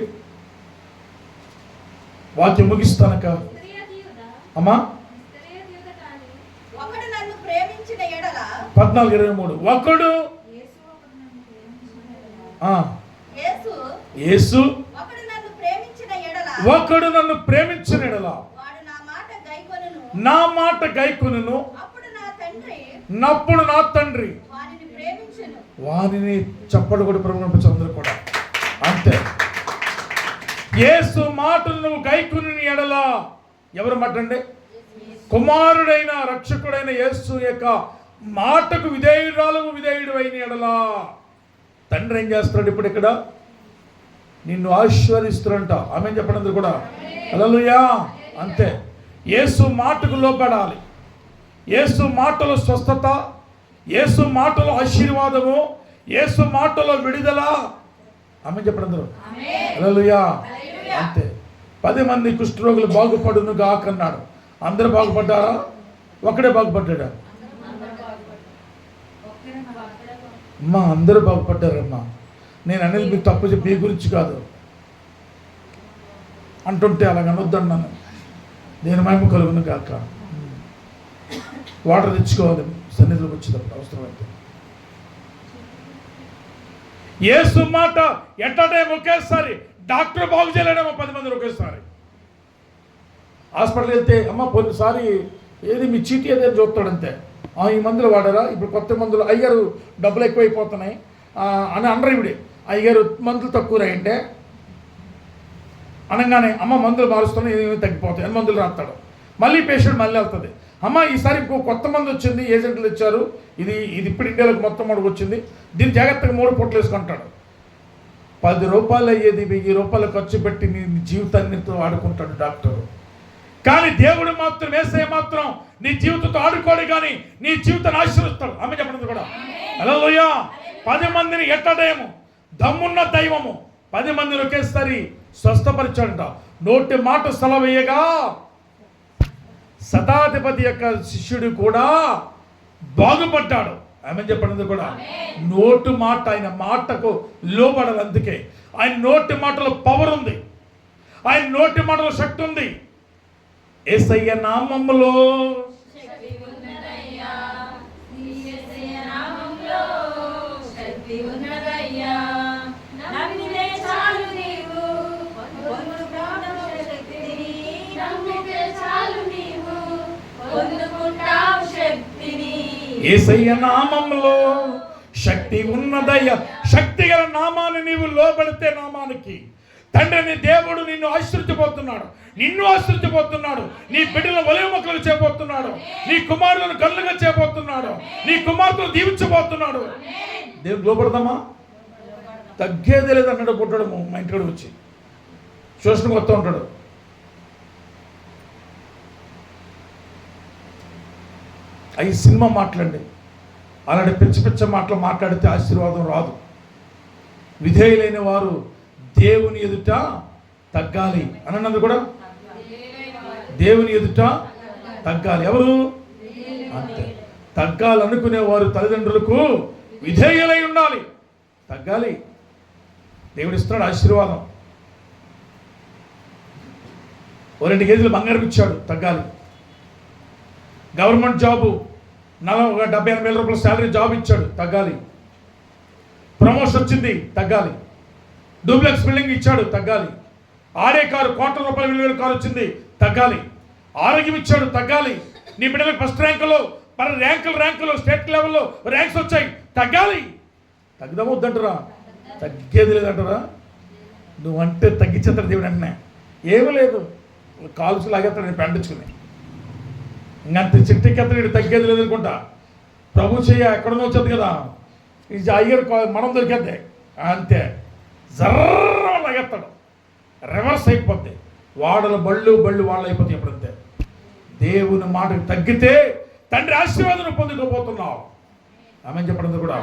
వాక్యం ముగిస్తానక అమ్మా. 14:23 ఒకడు యేసు ఒకడు నన్ను ప్రేమించిన ఎడల నా మాట గైకొనును, నప్పుడు నా తండ్రి వానిని. చప్పడు కూడా ప్రభుత్వం అందరూ కూడా అంతే. యేసు మాటలు నువ్వు గైకొని ఎడల, ఎవరు మాట అండి? కుమారుడైన రక్షకుడైన యేసు యొక్క మాటకు విధేయుడు అయిన ఎడలా తండ్రి ఏం చేస్తాడు? ఇప్పుడు ఇక్కడ నిన్ను ఆశీర్వదిస్తాడంట. ఆమె చెప్పడం కూడా హల్లెలూయా. అంతే, యేసు మాటకు లోబడాలి. యేసు మాటలో స్వస్థత, యేసు మాటలో ఆశీర్వాదము, యేసు మాటలో విడుదల. ఆమె చెప్పడం హల్లెలూయా. అంతే. 10 మంది కుష్ఠరోగులు బాగుపడును గాకన్నాడు. అందరూ బాగుపడ్డారా? ఒకడే బాగుపడ్డా? అమ్మా అందరూ బాగుపడ్డారమ్మా. నేను అనేది మీకు తప్పు చెప్పి మీ గురించి కాదు అంటుంటే అలాగ అనొద్దన్నాను. నేను మహిమ కలుగును గాక. వాటర్ తెచ్చుకోవాలి సన్నిధిలోకి వచ్చేటప్పుడు అవసరమైతే. యేసు మాట ఎట్టడే ఒకేసారి డాక్టర్ బాగు చేయలేడేమో 10 మంది ఒకేసారి. హాస్పిటల్కి వెళ్తే అమ్మ కొన్నిసారి ఏది మీ చీటీ ఏదైనా చూస్తాడంతే. ఈ మందులు వాడారా? ఇప్పుడు కొత్త మందులు అయ్యారు, డబ్బులు ఎక్కువైపోతున్నాయి అని అనరు. ఇవిడే అయ్యారు మందులు తక్కువ రాయంటే అనగానే అమ్మ మందులు మారుస్తున్నాయి, ఏమేమి తగ్గిపోతాయి అని మందులు రాస్తాడు. మళ్ళీ పేషెంట్ మళ్ళీ వెళ్తుంది. అమ్మ ఈసారి ఇంకో కొత్త మందు వచ్చింది, ఏజెంట్లు ఇచ్చారు, ఇది ఇప్పుడు ఇండియాలోకి మొత్తం మనకు వచ్చింది, దీన్ని జాగ్రత్తగా 3 పూటలు వేసుకుంటాడు. 10 రూపాయలు అయ్యేది 1000 రూపాయలు ఖర్చు పెట్టి నీ జీవితాన్ని ఆడుకుంటాడు డాక్టరు. కానీ దేవుడు మాత్రం, యేసయ్య మాత్రం నీ జీవితంతో ఆడుకోడు, కానీ నీ జీవితాన్ని ఆశీర్వదిస్తాడు. ఆమె చెప్పడం కూడా హల్లెలూయా. 10 మందిని ఎట్టడేమో దమ్మున్న దైవము 10 మందిని ఒకేసారి స్వస్థపరిచాడంట. నోటి మాట సెలవేయగా శతాధిపతి యొక్క శిష్యుడు కూడా బాగుపడ్డాడు. ఆమె చెప్పడం కూడా నోటు మాట, ఆయన మాటకు లోబడాలి. అందుకే ఆయన నోటి మాటలో పవర్ ఉంది, ఆయన నోటి మాటలో శక్తి ఉంది. యేసయ్య నామములో యేసయ్య నామములో శక్తి ఉన్నదయ్యా. శక్తి గల నామాన్ని నీవు లోబడితే, నామానికి తండ్రిని దేవుడు నిన్ను ఆశ్రయించబోతున్నాడు, నిన్ను ఆశ్రయించబోతున్నాడు. నీ బిడ్డలను ఒలివ మొక్కలు చేయబోతున్నాడు, నీ కుమారులను కళ్ళుగా చేయబోతున్నాడు, నీ కుమార్తెను దీవించబోతున్నాడు. దేవుడు లోపడదామా? తగ్గేదే లేదు అన్నాడు పుట్టాడు. మా ఇంటికి వచ్చి శోషణకు వస్తూ ఉంటాడు. అవి సినిమా మాట్లాడండి, అలాంటి పిచ్చ మాటలు మాట్లాడితే ఆశీర్వాదం రాదు. విధేయులైన వారు దేవుని ఎదుట తగ్గాలి అని అన్నది కూడా. దేవుని ఎదుట తగ్గాలి. ఎవరు? అంతే. తగ్గాలనుకునే వారు తల్లిదండ్రులకు విధేయులై ఉండాలి, తగ్గాలి. దేవుడు ఇస్తున్నాడు ఆశీర్వాదం. ఓ 2 కేజీలు బంగారం ఇచ్చాడు, తగ్గాలి. గవర్నమెంట్ జాబు 70-80 వేల రూపాయల శాలరీ జాబ్ ఇచ్చాడు, తగ్గాలి. ప్రమోషన్ వచ్చింది, తగ్గాలి. డూప్లెక్స్ బిల్డింగ్ ఇచ్చాడు, తగ్గాలి. ఆడే కారు కోట్ల రూపాయల విలువైన కారు వచ్చింది, తగ్గాలి. ఆరోగ్యం ఇచ్చాడు, తగ్గాలి. నీ బిడ్డలకు ఫస్ట్ ర్యాంకులో ర్యాంకులు స్టేట్ లెవెల్లో ర్యాంక్స్ వచ్చాయి, తగ్గాలి. తగ్గుదామా వద్దంటారా? తగ్గేది లేదంటారా? నువ్వంటే తగ్గించేస్తాడు దేవుడు వెంటనే. ఏమీ లేదు, కాల్స్ లాగేస్తాడు నేను పెండించుకుని, ఇంకంత చిట్టెక్కేస్తాడు, తగ్గేది లేదు అనుకుంటా. ప్రభు చెయ్య ఎక్కడనో వచ్చేది కదా, ఈ అయ్యర్ మనం దొరికేద్దే అంతే, జర్ర లాగేస్తాడు, రివర్స్ అయిపోద్ది. బళ్ళు వాళ్ళు అయిపోతాయి. ఎప్పుడంతే దేవుని మాటకు తగ్గితే తండ్రి ఆశీర్వాదం పొందుకోబోతున్నావు. ఆమె చెప్పడం కూడా.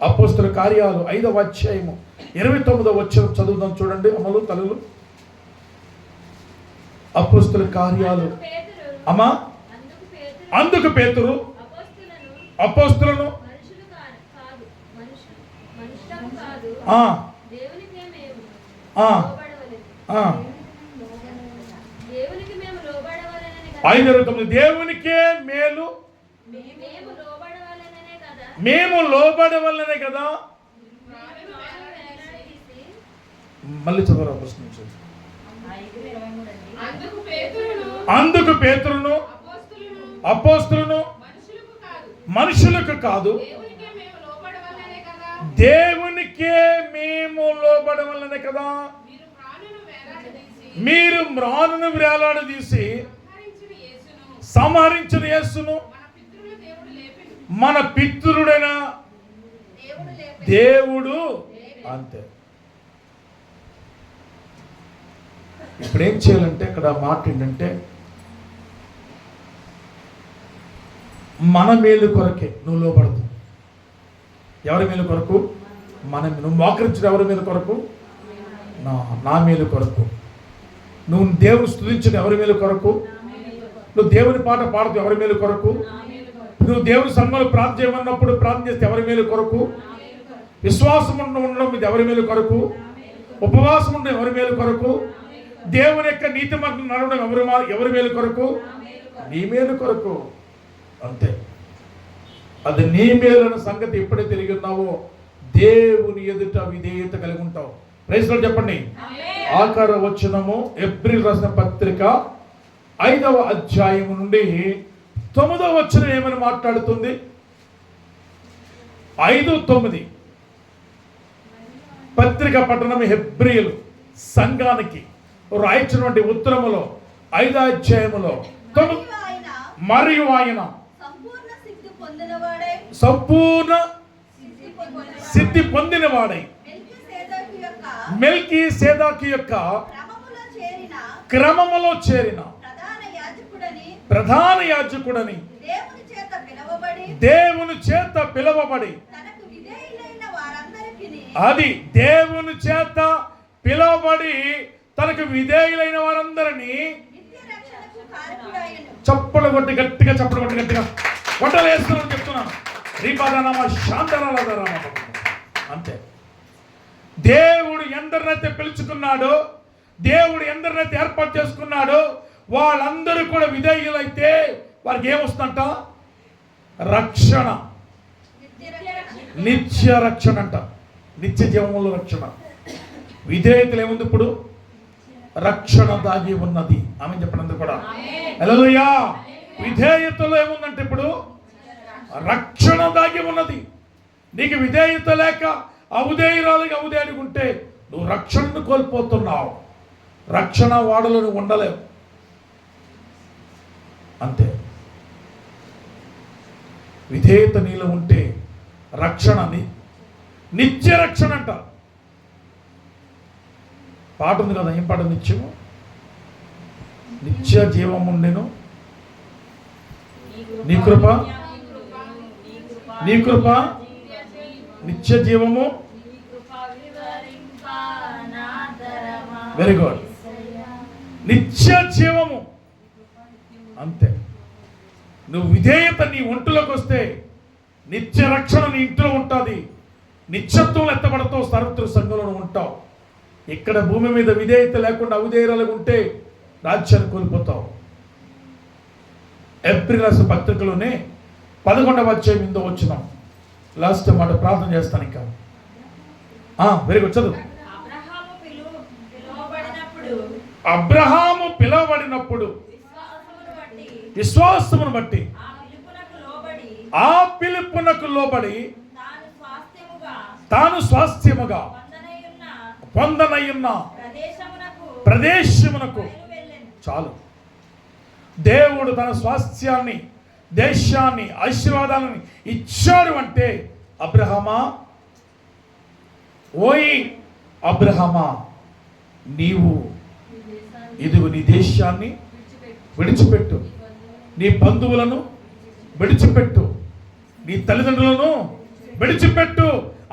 అపోస్తలుల కార్యాలు 5వ అధ్యాయము 29వ వచనం చదువుదాం, చూడండి అమ్మలు తల్లులు. అపోస్తలుల కార్యాలు. అమ్మా, అందుకు పేతురు అపోస్తలులను దేవునికే మేలు, మేము లోబడవలనే కదా. మళ్ళీ చదవరా ఫస్ట్ నుంచి. అందుకు పేతురును అపోస్తలును మనుషులకు కాదు, దేవునికే మేము లోబడవలనే కదా. మీరు మ్రానును వేలాడదీసి సంహరించిన యేసును మన పితరుడైన దేవుడు. అంతే. ఇప్పుడు ఏం చేయాలంటే ఇక్కడ మాట ఏంటంటే, మన మేలు కొరకే నువ్వు లోపడదు. ఎవరి మేలు కొరకు? నువ్వు మోకరించిన ఎవరి మేలు కొరకు? నా మేలు కొరకు. నువ్వు దేవుని స్తుతించిన ఎవరి మేలు కొరకు? నువ్వు దేవుని పాట పాడుతూ ఎవరి మేలు కొరకు? నువ్వు దేవుని సంఘంలో ప్రార్థన చేయమన్నప్పుడు ప్రార్థన చేస్తే ఎవరి మేలు కొరకు? విశ్వాసం ఉండడం ఇది ఎవరి మేలు కొరకు? ఉపవాసం ఉండడం ఎవరి మేలు కొరకు? దేవుని యొక్క నీతి మార్గం నడవడం ఎవరి మేలు కొరకు? నీ మేలు కొరకు. అంతే. అది నీ మేలు అన్న సంగతి ఎప్పుడైతే తెలిగి ఉన్నావో దేవుని ఎదుట విధేయత కలిగి ఉంటావు. ప్రైజ్ లార్డ్ చెప్పండి. ఆఖర వచనము ఏప్రిల్ రాసిన పత్రిక 5వ అధ్యాయము నుండి 9వ వచనం ఏమని మాట్లాడుతుంది? 5:9 పత్రిక పట్టణం హెబ్రీయులు సంఘానికి రాయించినటువంటి ఉత్తరములో 5వ అధ్యాయములో మరియు ఆయన సంపూర్ణ సిద్ధి పొందినవాడై మెల్కీసెదెకు యొక్క క్రమములో చేరిన ప్రధాన యాజకుడని దేవుని చేత పిలవబడి అది దేవుని చేత పిలవబడి తనకు విధేయులైన వారందరినీ చప్పలు కొట్టి గట్టిగా వంటలు వేస్తున్నాను చెప్తున్నాను. రీపాదనామా శాంతరామ. అంతే. దేవుడు ఎందరినైతే పిలుచుకున్నాడో, దేవుడు ఎందరినైతే ఏర్పాటు చేసుకున్నాడో వాళ్ళందరూ కూడా విధేయులైతే వారికి ఏమొస్తుందంట? రక్షణ, నిత్య రక్షణ అంట. నిత్య జీవములో రక్షణ. విధేయతలు ఏముంది? ఇప్పుడు రక్షణ దాగి ఉన్నది. ఆమె చెప్పినందుకు కూడా హల్లెలూయా. విధేయతలో ఏముందంటే ఇప్పుడు రక్షణ దాగి ఉన్నది. నీకు విధేయత లేక అవుదేయురాలుగా అవుదేడుకుంటే నువ్వు రక్షణను కోల్పోతున్నావు. రక్షణ వాడలో నువ్వు ఉండలేవు. అంతే. విధేయత నీలో ఉంటే రక్షణని నిత్య రక్షణ అంట. పాట ఉంది కదా, ఏం పాట? నిత్యము నిత్య జీవం ఉండెను నీ కృప నిత్య జీవము. Very good. నిత్య జీవము. అంతే. నువ్వు విధేయత నీ ఒంటిలోకి వస్తే నిత్య రక్షణ నీ ఇంట్లో ఉంటుంది. నిత్యత్వం ఎత్తబడతావు, సర్వత్ర సంఘంలో ఉంటావు. ఇక్కడ భూమి మీద విధేయత లేకుండా అవిధేయురాలుగా ఉంటే రాజ్యాన్ని కోల్పోతావు. ఏప్రిల్ రాసిన పత్రికలోనే 11వ అధ్యాయం 8వ వచనం లాస్ట్ మాట ప్రార్థన చేస్తాను. ఇంకా వెరీ గుడ్, చదువు. అబ్రహాము పిలువబడినప్పుడు విశ్వాసమును బట్టి ఆ పిలుపునకు లోబడి తాను స్వాస్థ్యముగా పొందనయున్న ప్రదేశమునకు. చాలు. దేవుడు తన స్వాస్థ్యాన్ని, దేశాన్ని, ఆశీర్వాదాలను ఇచ్చాడు అంటే అబ్రహామా, ఓయ్ అబ్రహామా, నీవు ఇదిగో నీ దేశాన్ని విడిచిపెట్టు, నీ బంధువులను విడిచిపెట్టు, నీ తల్లిదండ్రులను విడిచిపెట్టు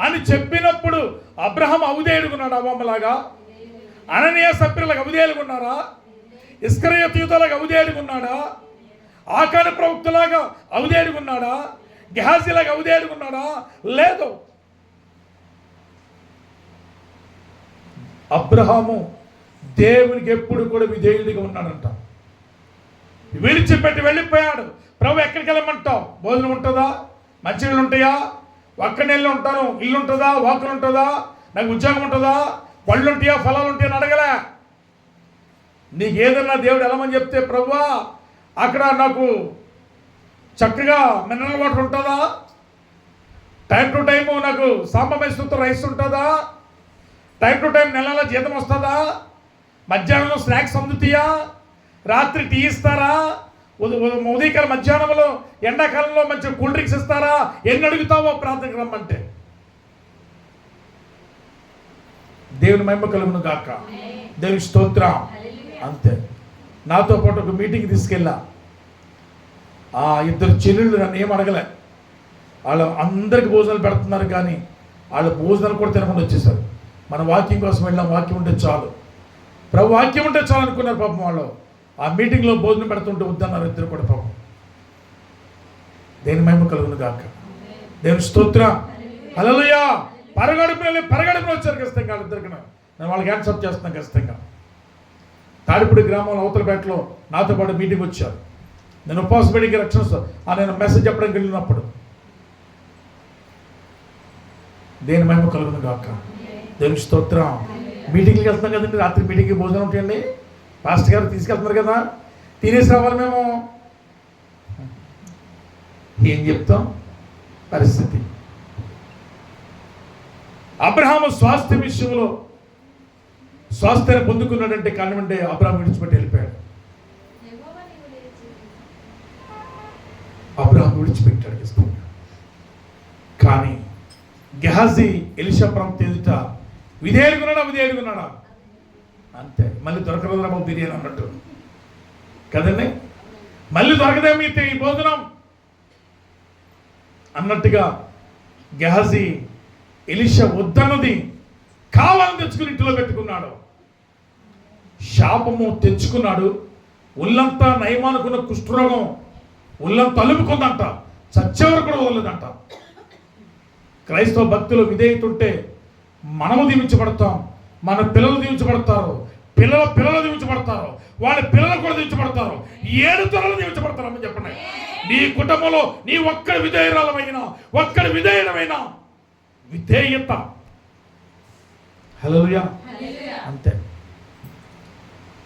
అని చెప్పినప్పుడు అబ్రహాం అవిధేయుడుకున్నాడు. అవ్వమ్మలాగా, అననీయ సభ్యులకు అవిధేయులుకున్నారా? ఇస్కరియోతు యూదాలకు అవిధేయుడుకున్నాడా? ఆకాను ప్రవక్తలాగా అవిధేయుడుకున్నాడా? గెహాజీలాగా అవిధేయుడుకున్నాడా? లేదు. అబ్రహాము దేవునికి ఎప్పుడు కూడా విధేయుడిగా ఉన్నాడంట. విడిచిపెట్టి వెళ్ళిపోయాడు. ప్రభు ఎక్కడికి వెళ్ళమంటావు? భోజనం ఉంటుందా? మంచినీళ్ళు ఉంటాయా? ఒక్క నీళ్ళు ఉంటాను, ఇల్లు ఉంటుందా? వాకులు ఉంటుందా? నాకు ఉద్యోగం ఉంటుందా? పళ్ళు ఉంటాయా? ఫలాలు ఉంటాయని అడగలే. నీకు ఏదన్నా దేవుడు వెళ్ళమని చెప్తే, ప్రభువా అక్కడ నాకు చక్కగా మినరల్ వాటర్ ఉంటుందా? టైం టు టైము నాకు సాంబమేశ్వరంతో రైస్ ఉంటుందా? టైం టు టైం నెలల జీతం వస్తుందా? మధ్యాహ్నం స్నాక్స్ అందుతాయా? రాత్రి టీ ఇస్తారా? ఉదయకాల మధ్యాహ్నంలో ఎండాకాలంలో మంచి కూల్ డ్రింక్స్ ఇస్తారా? ఎన్ని అడుగుతావో ప్రార్థనకు రమ్మంటే. దేవుని మహిమ కలుగును గాక. దేవుని స్తోత్రం. అంతే. నాతో పాటు ఒక మీటింగ్ తీసుకెళ్ళా. ఆ ఇద్దరు చెల్లెళ్ళు నన్ను ఏం అడగలే. వాళ్ళు అందరికి భోజనాలు పెడుతున్నారు, కానీ వాళ్ళు భోజనాలు కూడా తినకుండా వచ్చేసారు. మన వాక్యం కోసం వెళ్ళాం, వాక్యం ఉంటే చాలు, ప్రభు వాక్యం ఉంటే చాలు అనుకున్నారు పాపం వాళ్ళు. ఆ మీటింగ్లో భోజనం పెడుతుంటే వద్దన్నారు ఇద్దరు కూడా పాపం. దేని మహిమ కలుగును గాక. దేవుని స్తోత్రం. హల్లెలూయా. పరగడుపున వచ్చారు ఖచ్చితంగా వాళ్ళిద్దరికి. నేను వాళ్ళకి యాక్సెప్ట్ చేస్తున్నాను ఖచ్చితంగా. తాడిపూడి గ్రామంలో అవతలపేటలో నాతో పాటు మీటింగ్ వచ్చారు. నేను ఉపవాస బడికి రక్షణ నేను మెసేజ్ చెప్పడానికి వెళ్ళినప్పుడు. దేని మహిమ కలుగును గాక. దేవుని స్తోత్రం. మీటింగ్కి వెళ్తున్నాం కదండి, రాత్రి మీటింగ్కి భోజనం ఉంటాయండి. పాస్టర్ గారు తీసుకెళ్తున్నారు కదా, తినేసి రావాలి మేము. ఏం చెప్తాం? పరిస్థితి. అబ్రహాము స్వాస్థ్య విషయంలో స్వాస్థ్యాన్ని పొందుకున్నాడంటే కానివ్వండి, అబ్రహాం విడిచిపెట్టి వెళ్ళిపోయాడు. అబ్రహాం విడిచిపెట్టాడు ఇష్టంగా. కానీ గెహాజీ ఎలీషా ప్రవక్త ఎదుట విధేయుడుకున్నాడా? అంతే. మళ్ళీ దొరకలేదురా బాబు బిర్యానీ అన్నట్టు కదండి. మళ్ళీ దొరకదేమో ఈ భోజనం అన్నట్టుగా గెహాజీ ఎలీషా వద్దన్నది కావాలని తెచ్చుకుని ఇంటిలో పెట్టుకున్నాడు. శాపము తెచ్చుకున్నాడు. ఒళ్ళంతా నయమానుకున్న కుష్ఠరోగం ఒళ్ళంతా అలుముకుందంట. చచ్చేవారు కూడా వదలలేదంట. క్రైస్తవ భక్తులు విధేయత ఉంటే మనము దీవించబడతాం, మన పిల్లలు దీవించబడతారు, పిల్లలు దీవించబడతారు, వాళ్ళ పిల్లలు కూడా దీవించబడతారు, 7 తరాలు దీవించబడతారని చెప్పండి. నీ కుటుంబంలో నీ ఒక్కడి విధేయుడమైన విధేయత. హల్లెలూయా. అంతే.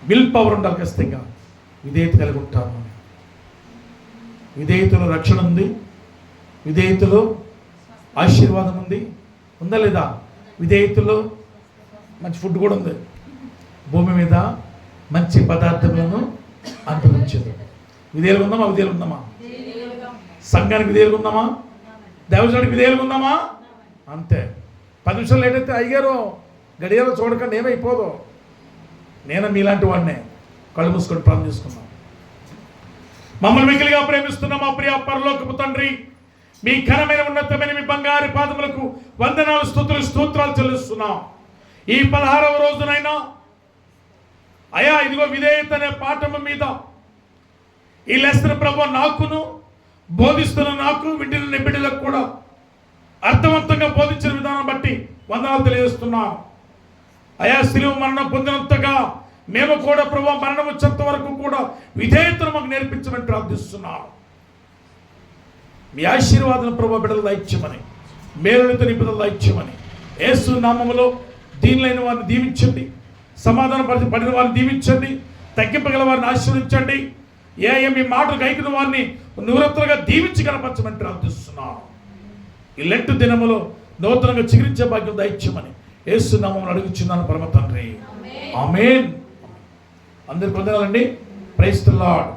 విల్ పవర్ ఉండాలి ఖచ్చితంగా. విధేయత కలిగి ఉంటాను. విధేయతలో రక్షణ ఉంది, విధేయతలో ఆశీర్వాదం ఉంది. ఉందా లేదా? విధేయతలో మంచి ఫుడ్ కూడా ఉంది. భూమి మీద మంచి పదార్థములను అనుభవించదు. విధేయులుగా ఉందామా? సంఘానికి విధేయులుగా ఉందామా? దైవజనుడికి విధేయులుగా ఉందామా? అంతే. 10 నిమిషాలు లేట్ అయితే అయ్యారు గడియాలో చూడకండి, ఏమైపోదు. నేను మీలాంటి వాడినే. కళ్ళు మూసుకొని ప్రార్థన చేసుకున్నాం. మమ్మల్ని మిగిలిగా ప్రేమిస్తున్న మా ప్రియ పరలోకపు తండ్రి, మీ ఘనమైన ఉన్నతమైన మీ బంగారు పాదములకు వందనాలు, స్తోత్రాలు చెల్లిస్తున్నాం. ఈ 16వ రోజునైనా అయా ఇదిగో విధేయత అనే పాఠము మీద ఈ లెసన్ ప్రభు నాకును బోధిస్తున్న నాకు వింటున్న బిడ్డలకు కూడా అర్థవంతంగా బోధించిన విధానం బట్టి వందనాలు తెలియజేస్తున్నాను. అయా శిలువ మరణం పొందినంతగా మేము కూడా ప్రభు మరణం వచ్చేంత వరకు కూడా విధేయతను మాకు నేర్పించమని ప్రార్థిస్తున్నాను. మీ ఆశీర్వాదం ప్రభు బిడ్డలు దయచేయమని, మేలులతో నిపుణులు దయచేయమని యేసు నామములో దీనిలైన వారిని దీవించండి, సమాధాన పడిన వారిని దీవించండి, తగ్గింపగల వారిని ఆశీర్వదించండి. మీ మాటలు గైకిన వారిని నూరత్తులుగా దీవించి కనపరచమని ప్రార్థిస్తున్నాను. ఈ లెంటు దినములో నూతనంగా చిగురించే భాగ్యం దయచేయమని యేసు నామములో అడుగుచున్నాను పరమ తండ్రి, ఆమేన్. అందరికి వందనాలండి. Praise the Lord.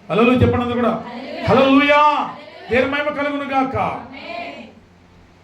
హల్లెలూయా చెప్పండి అందరూ కూడా. హల్లెలూయా. దేవుని మహిమ కలుగును గాక.